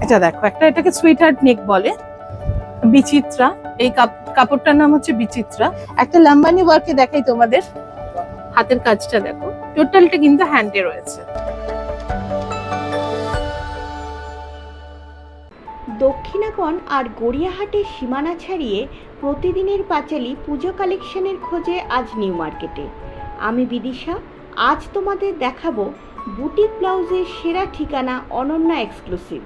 এটা দেখো, এটাকে সুইট হার্ট নেক বলে, বিচিত্রা। এই কাপড়টার নাম হচ্ছে বিচিত্রা। একটা লাম্বানি ওয়ার্কে দেখাই তোমাদের, হাতের কাজটা দেখো, টোটালটা কিন্তু হ্যান্ডে রয়েছে। দক্ষিণাপন আর গড়িয়াহাটের সীমানা ছাড়িয়ে প্রতিদিনের পাঁচালী পুজো কালেকশনের খোঁজে আজ নিউ মার্কেটে। আমি বিদিশা। আজ তোমাদের দেখাবো বুটিক ব্লাউজের সেরা ঠিকানা অনন্যা এক্সক্লুসিভ।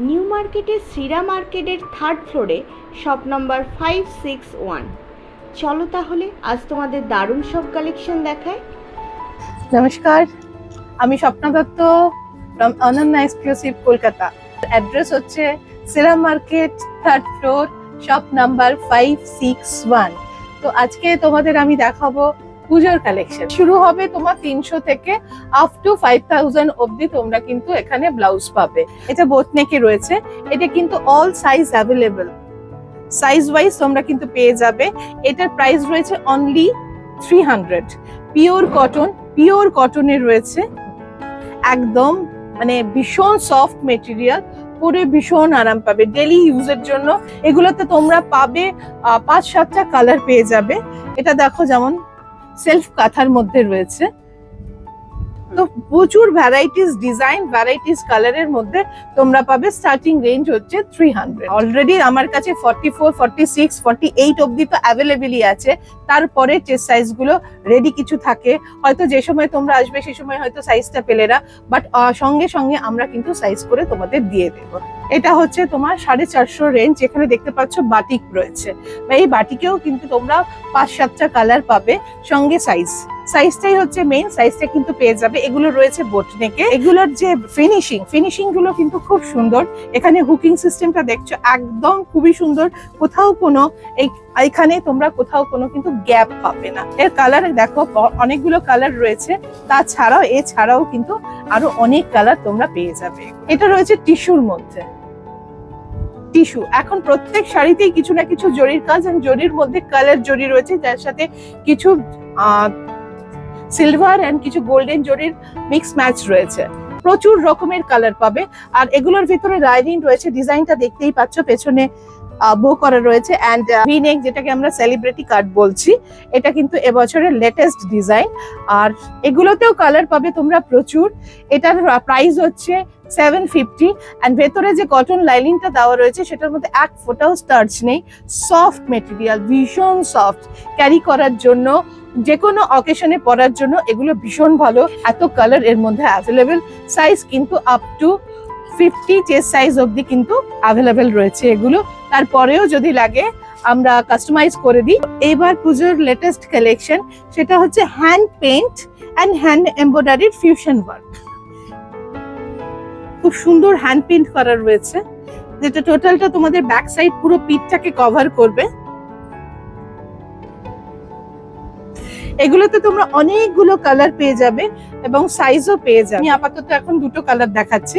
নিউ মার্কেটের শ্রীরা মার্কেটের 3rd ফ্লোরে শপ নম্বর 561। চলো তাহলে আজ তোমাদের দারুণ সব কালেকশন দেখায়। নমস্কার, আমি Swapna Dutta from Ananya exclusive Kolkata. Address হচ্ছে শ্রীরা market 3rd floor, shop number 561। তো আজকে তোমাদের আমি দেখাবো পুজোর কালেকশন। শুরু হবে তোমার 300 থেকে আপ টু 5000 অবধি তোমরা কিন্তু এখানে ব্লাউজ পাবে। এটা বোট নেকে রয়েছে, এটা কিন্তু all size available, size wise তোমরা কিন্তু পেয়ে যাবে। এটার প্রাইস রয়েছে অনলি 300। পিওর কটনের রয়েছে, একদম মানে ভীষণ সফট মেটেরিয়াল, পরে ভীষণ আরাম পাবে ডেলি ইউজের জন্য। এগুলোতে তোমরা পাবে 5-7টা কালার পেয়ে যাবে। এটা দেখো, যেমন সেলফ কাঁথার মধ্যে রয়েছে, তো প্রচুর ভ্যারাইটিস ডিজাইন, ভ্যারাইটিস কালারের মধ্যে তোমরা পাবে। স্টার্টিং রেঞ্জ হচ্ছে 300। অলরেডি আমার কাছে 44, 46, 48 অবধি তো অ্যাভেলেবেলই আছে। তারপরে চেস্ট সাইজ গুলো রেডি কিছু থাকে, হয়তো যে সময় তোমরা আসবে সে সময় হয়তো সাইজটা পেলে না, বাট সঙ্গে সঙ্গে আমরা কিন্তু সাইজ করে তোমাদের দিয়ে দেবো। এটা হচ্ছে তোমার 450 রেঞ্জ। এখানে দেখতে পাচ্ছ বাটিক রয়েছে, এই বাটিকেও কিন্তু তোমরা 5-7টা কালার পাবে, সঙ্গে সাইজটাই হচ্ছে মেইন, সাইজটা কিন্তু পেয়ে যাবে। এগুলো রয়েছে বোট নেকে। এগুলোর যে ফিনিশিং গুলো কিন্তু খুব সুন্দর। এখানে হুকিং সিস্টেমটা দেখছো, একদম খুবই সুন্দর। কোথাও কোনো এইখানে তোমরা কোথাও কোনো কিন্তু গ্যাপ পাবে না। এর কালার দেখো, অনেকগুলো কালার রয়েছে, এছাড়াও কিন্তু আরো অনেক কালার তোমরা পেয়ে যাবে। এটা রয়েছে টিস্যুর মধ্যে। টিস্যু এখন প্রত্যেক শাড়িতেই কিছু না কিছু জরির কাজ, আর জরির মধ্যে কালার জরি রয়েছে, যার সাথে কিছু সিলভার এন্ড কিছু গোল্ডেন জরির মিক্স ম্যাচ রয়েছে। প্রচুর রকমের কালার পাবে। আর এগুলোর ভিতরে লাইনিং রয়েছে, ডিজাইনটা দেখতেই পাচ্ছ, পেছনে বো করা রয়েছে এন্ড ভি নেক, যেটাকে আমরা সেলিব্রিটি কাট বলছি। এটা কিন্তু এবছরের লেটেস্ট ডিজাইন। আর এগুলোতেও কালার পাবে তোমরা প্রচুর। এটার প্রাইস হচ্ছে 750। এন্ড ভেতরে যে কটন লাইনিংটা দেওয়া রয়েছে সেটার মধ্যে এক ফোঁটাও স্টার্চ নেই, সফট মেটেরিয়াল, ভীষণ সফট। ক্যারি করার জন্য, যে কোনো অকেশনে পরার জন্য এগুলো ভীষণ ভালো। এত কালার এর মধ্যে অ্যাভেলেবেল, সাইজ কিন্তু আপ টু 50 চেস্ট সাইজ অবধি কিন্তু অ্যাভেলেবেল রয়েছে এগুলো। তারপরেও যদি লাগে আমরা কাস্টমাইজ করে দিই। এবার পুজোর লেটেস্ট কালেকশন, সেটা হচ্ছে হ্যান্ড পেইন্ট অ্যান্ড হ্যান্ড এমব্রয়ডারির ফিউশন ওয়ার্ক। খুব সুন্দর হ্যান্ড পেইন্ট করা রয়েছে, যেটা টোটালটা তোমাদের ব্যাক সাইড পুরো পিঠটাকে কভার করবে। এগুলোতে তোমরা অনেকগুলো কালার পেয়ে যাবে এবং সাইজও পেয়ে যাবে। আমি আপাতত এখন দুটো কালার দেখাচ্ছি,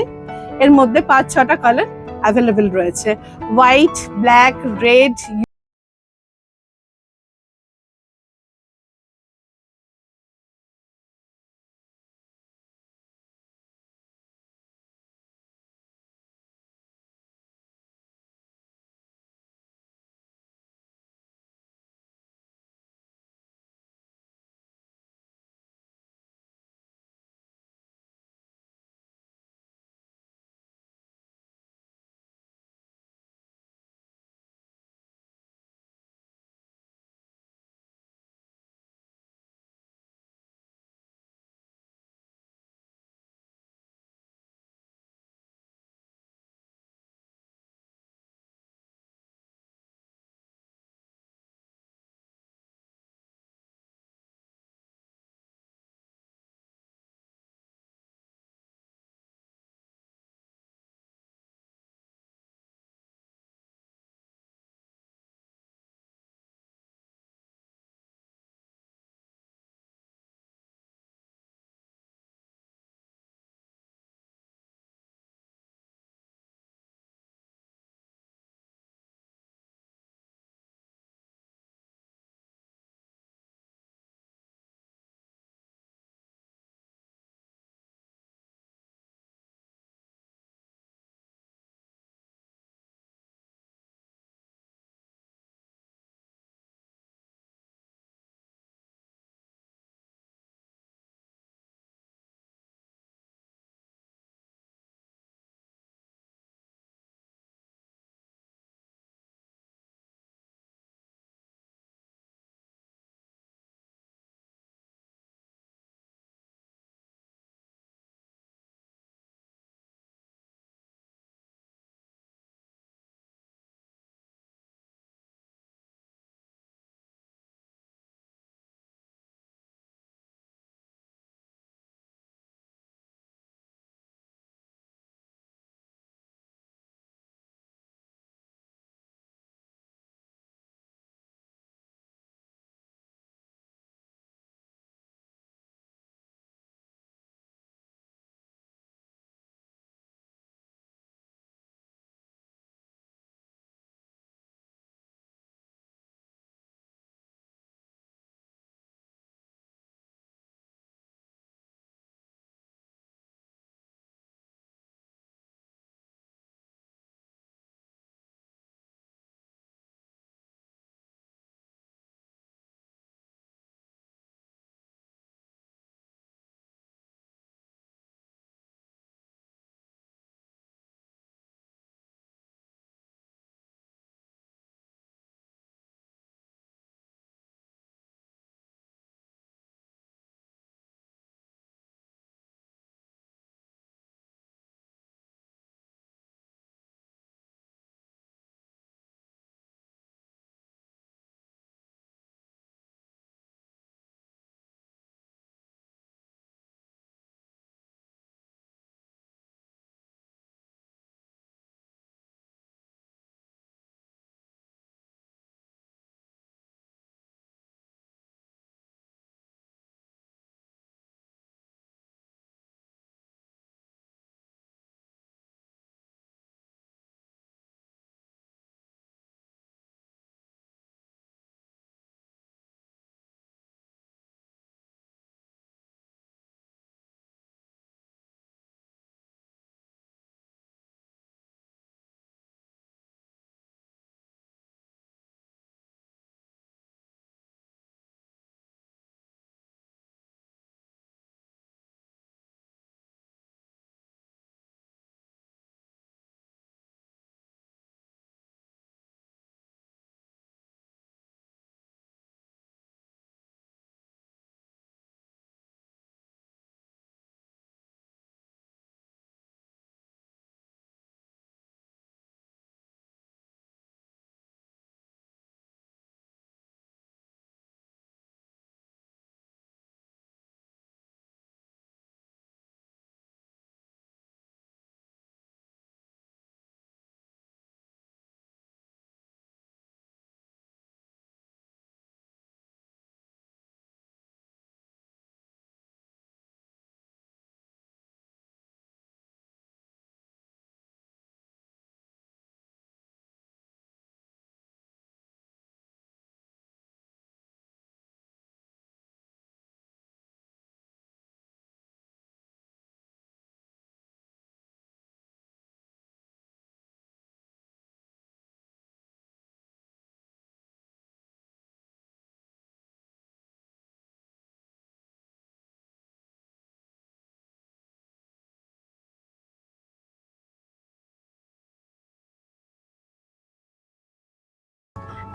এর মধ্যে 5-6টা কালার অ্যাভেলেবেল রয়েছে, হোয়াইট, ব্ল্যাক, রেড,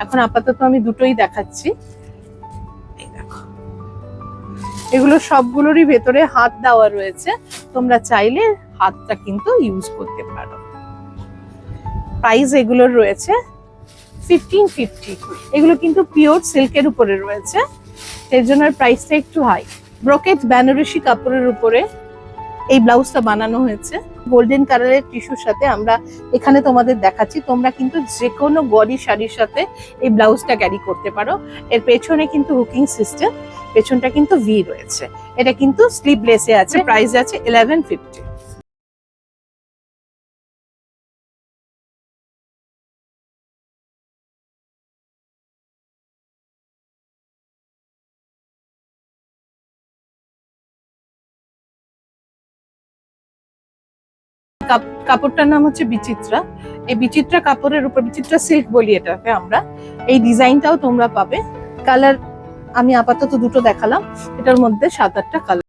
এখন আপাতত আমি দুটোই দেখাচ্ছি। এই দেখো, এগুলো সবগুলোরই ভেতরে হাত দেওয়া রয়েছে, তোমরা চাইলে হাতটা কিন্তু ইউজ করতে পারো। প্রাইস এগুলোর রয়েছে 1550। এগুলো কিন্তু পিওর সিল্কের উপরে রয়েছে, এর জন্য প্রাইসটা একটু হাই। ব্রোকেট বেনারসি কাপড়ের উপরে এই ব্লাউজটা বানানো হয়েছে গোল্ডেন কালারের টিস্যুর সাথে। আমরা এখানে তোমাদের দেখাচ্ছি, তোমরা কিন্তু যে কোনো গদি শাড়ির সাথে এই ব্লাউজটা ক্যারি করতে পারো। এর পেছনে কিন্তু হুকিং সিস্টেম, পেছনটা কিন্তু ভি রয়েছে। এটা কিন্তু স্লিভলেসে আছে, প্রাইস আছে 1150। কাপড়টার নাম হচ্ছে বিচিত্রা। এই বিচিত্রা কাপড়ের উপর, বিচিত্রা সিল্ক বলি এটাকে আমরা, এই ডিজাইনটাও তোমরা পাবে। কালার আমি আপাতত দুটো দেখালাম, এটার মধ্যে 7-8টা কালার।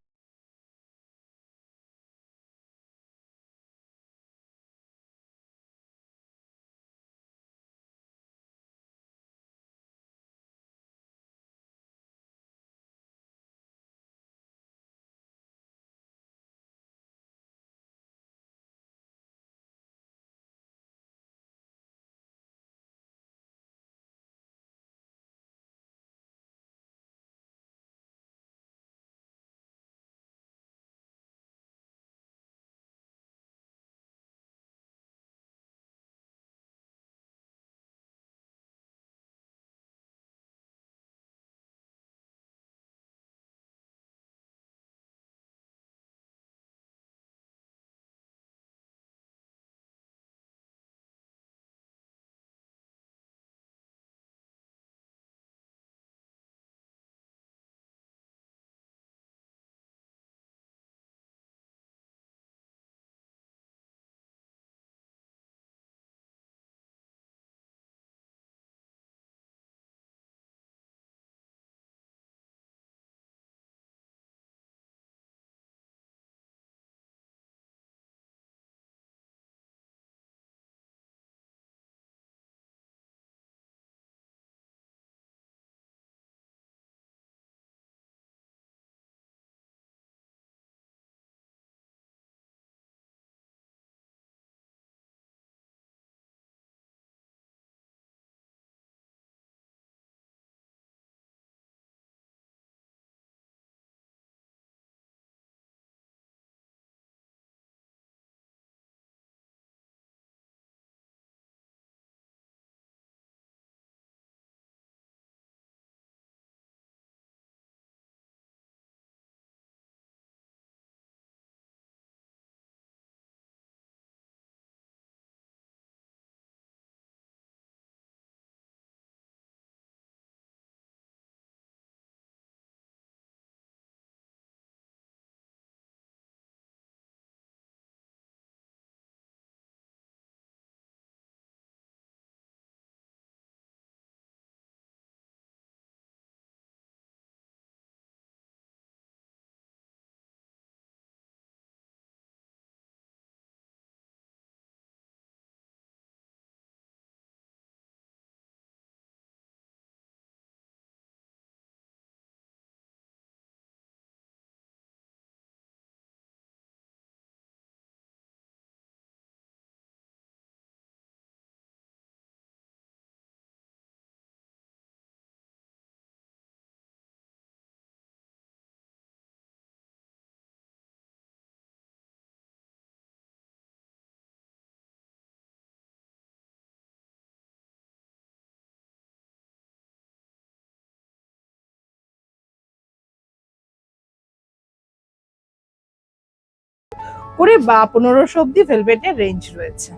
করে বা 1500 অব্দি ভেলভেটের রেঞ্জ রয়েছে।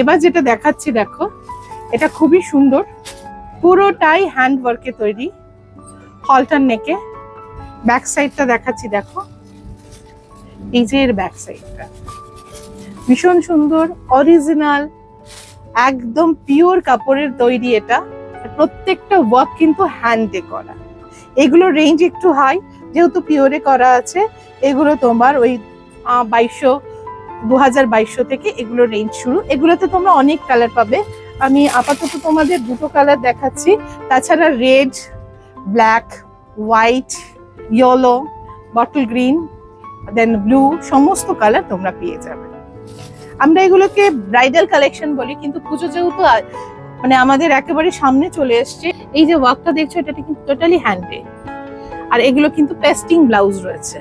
এবার যেটা দেখাচ্ছি দেখো, এটা খুবই সুন্দর, পুরোটাই হ্যান্ড ওয়ার্কে তৈরি, হলটার নেকে। ব্যাক সাইডটা দেখাচ্ছি দেখো, এই যে এর ব্যাক সাইডটা ভীষণ সুন্দর, অরিজিনাল একদম পিওর কাপড়ের তৈরি। এটা প্রত্যেকটা ওয়ার্ক কিন্তু হ্যান্ডে করা। এগুলো রেঞ্জ একটু হাই, যেহেতু পিওরে করা আছে। এগুলো তোমার ওই 2200 থেকে এগুলো রেঞ্জ শুরু। এগুলোতে তোমরা অনেক কালার পাবে, আমি আপাতত তোমাদের দুটো কালার দেখাচ্ছি, তাছাড়া red, black, white, yellow, bottle green, then blue, সমস্ত কালার তোমরা পেয়ে যাবে। আমরা এগুলোকে ব্রাইডাল কালেকশন বলি, কিন্তু পুজো যেহেতু মানে আমাদের একেবারে সামনে চলে এসছে, এই যে ওয়ার্কটা দেখছো এটা কিন্তু টোটালি হ্যান্ডে। আর এগুলো কিন্তু পেস্টিং ব্লাউজ রয়েছে,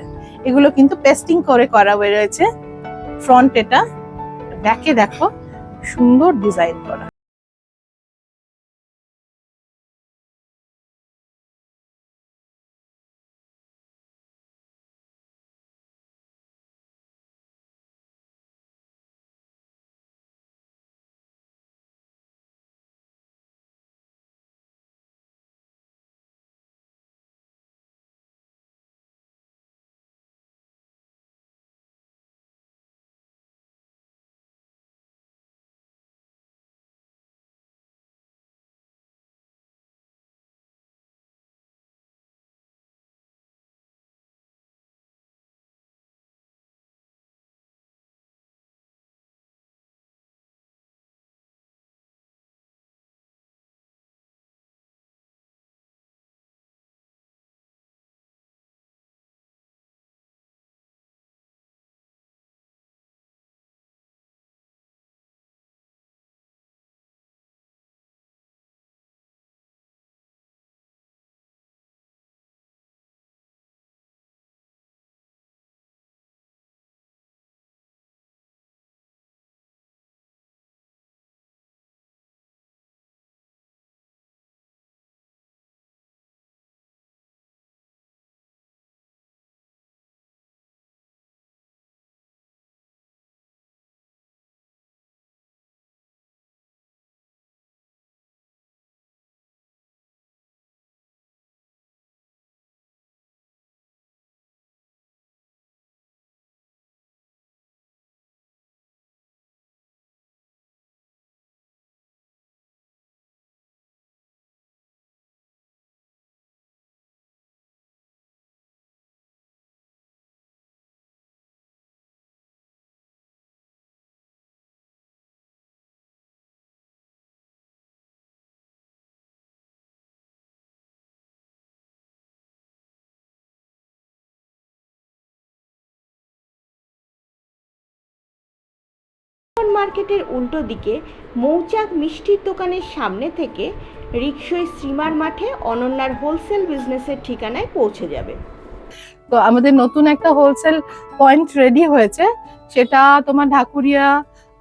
এগুলো কিন্তু পেস্টিং করে করা হয়ে রয়েছে। ফ্রন্ট এটা, ব্যাকে দেখো সুন্দর ডিজাইন করা। মার্কেটের উল্টো দিকে মৌচাক মিষ্টির দোকানের সামনে থেকে রিকশায় শ্রীমার মাঠে অনন্যার হোলসেল বিজনেসের ঠিকানায় পৌঁছে যাবে। তো আমাদের নতুন একটা হোলসেল পয়েন্ট রেডি হয়েছে, সেটা তোমার ঢাকুরিয়া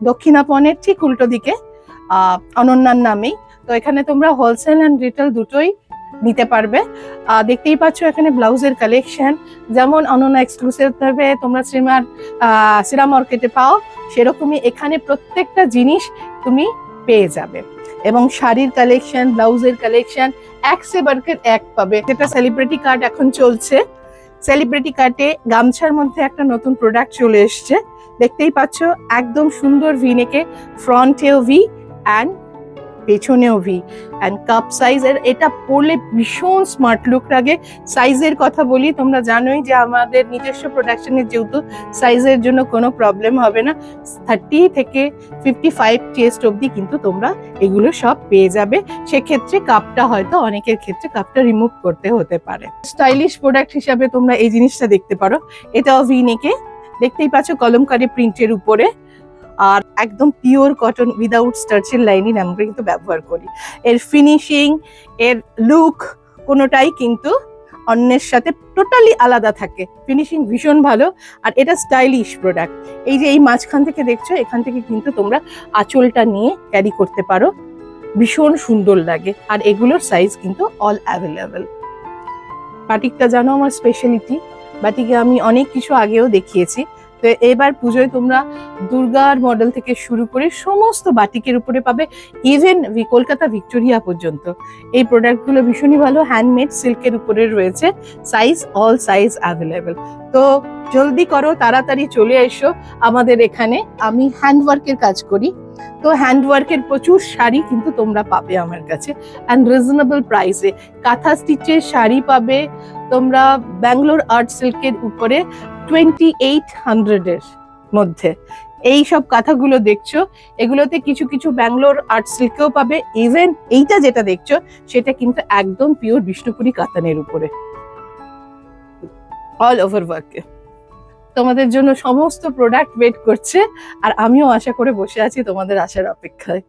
দক্ষিণাপনের ঠিক উল্টো দিকে অনন্যার নামেই। তো এখানে তোমরা হোলসেল অ্যান্ড রিটেল দুটোই নিতে পারবে। দেখতেই পাচ্ছ এখানে ব্লাউজের কালেকশন যেমন অনন্যা এক্সক্লুসিভ ভাবে তোমরা শ্রীমা মার্কেটে পাও, সেরকমই এখানে প্রত্যেকটা জিনিস তুমি পেয়ে যাবে। এবং শাড়ির কালেকশন, ব্লাউজের কালেকশন এক সে বাড়कर এক পাবে। যেটা সেলিব্রিটি কার্ড এখন চলছে, সেলিব্রিটি কার্ডে গামছার মধ্যে একটা নতুন প্রোডাক্ট চলে এসছে, দেখতেই পাচ্ছ একদম সুন্দর ভিনেকে, ফ্রন্টেও ভি অ্যান্ড পেছনেও ভি অ্যান্ড কাপ সাইজের। এটা পরলে ভীষণ স্মার্ট লুক লাগে। সাইজের কথা বলি, তোমরা জানোই যে আমাদের নিজস্ব প্রোডাকশনের যেহেতু সাইজের জন্য কোনো প্রবলেম হবে না। 30 থেকে 55 চেস্ট অবধি কিন্তু তোমরা এগুলো সব পেয়ে যাবে। সেক্ষেত্রে কাপটা হয়তো অনেকের ক্ষেত্রে কাপটা রিমুভ করতে হতে পারে। স্টাইলিশ প্রোডাক্ট হিসাবে তোমরা এই জিনিসটা দেখতে পারো, এটাও ভি নেকে, দেখতেই পাচ্ছ কলমকারি প্রিন্টের উপরে, আর একদম পিওর কটন উইদাউট স্টার্চের লাইনিং আমরা কিন্তু ব্যবহার করি। এর ফিনিশিং, এর লুক কোনোটাই কিন্তু অন্যের সাথে টোটালি আলাদা থাকে। ফিনিশিং ভীষণ ভালো, আর এটা স্টাইলিশ প্রোডাক্ট। এই যে এই মাঝখান থেকে দেখছো, এখান থেকে কিন্তু তোমরা আঁচলটা নিয়ে ক্যারি করতে পারো, ভীষণ সুন্দর লাগে। আর এগুলোর সাইজ কিন্তু অল অ্যাভেলেবেল। বাটিকটা জানো আমার স্পেশালিটি, বাটিকে আমি অনেক কিছু আগেও দেখিয়েছি। তো এবার পুজোয় তোমরা দুর্গার মডেল থেকে শুরু করে সমস্ত বাটিকের উপরে পাবে, ইভেন কলকাতা ভিক্টোরিয়া পর্যন্ত। এই প্রোডাক্টগুলো ভীষণই ভালো, হ্যান্ডমেড সিল্কের উপরে রয়েছে, সাইজ অল সাইজ অ্যাভেলেবেল। তো জলদি করো, তাড়াতাড়ি চলে এসো আমাদের এখানে। আমি হ্যান্ডওয়ার্কের কাজ করি, তো হ্যান্ডওয়ার্কের প্রচুর শাড়ি কিন্তু তোমরা পাবে আমার কাছে অ্যান্ড রিজনেবল প্রাইসে। কাঁথা স্টিচের শাড়ি পাবে তোমরা ব্যাঙ্গালোর আর্ট সিল্কের উপরে 2800 এর মধ্যে। এই সব কাঁথাগুলো দেখছো, এগুলোতে কিছু কিছু ব্যাঙ্গালোর আর্ট সিল্কেও পাবে। ইভেন এইটা যেটা দেখছো সেটা কিন্তু একদম পিওর বিষ্ণুপুরি কাতানের উপরে, অল ওভার ওয়ার্কে। তোমাদের জন্য সমস্ত প্রোডাক্ট ওয়েট করছে, আর আমিও আশা করে বসে আছি তোমাদের আসার অপেক্ষায়।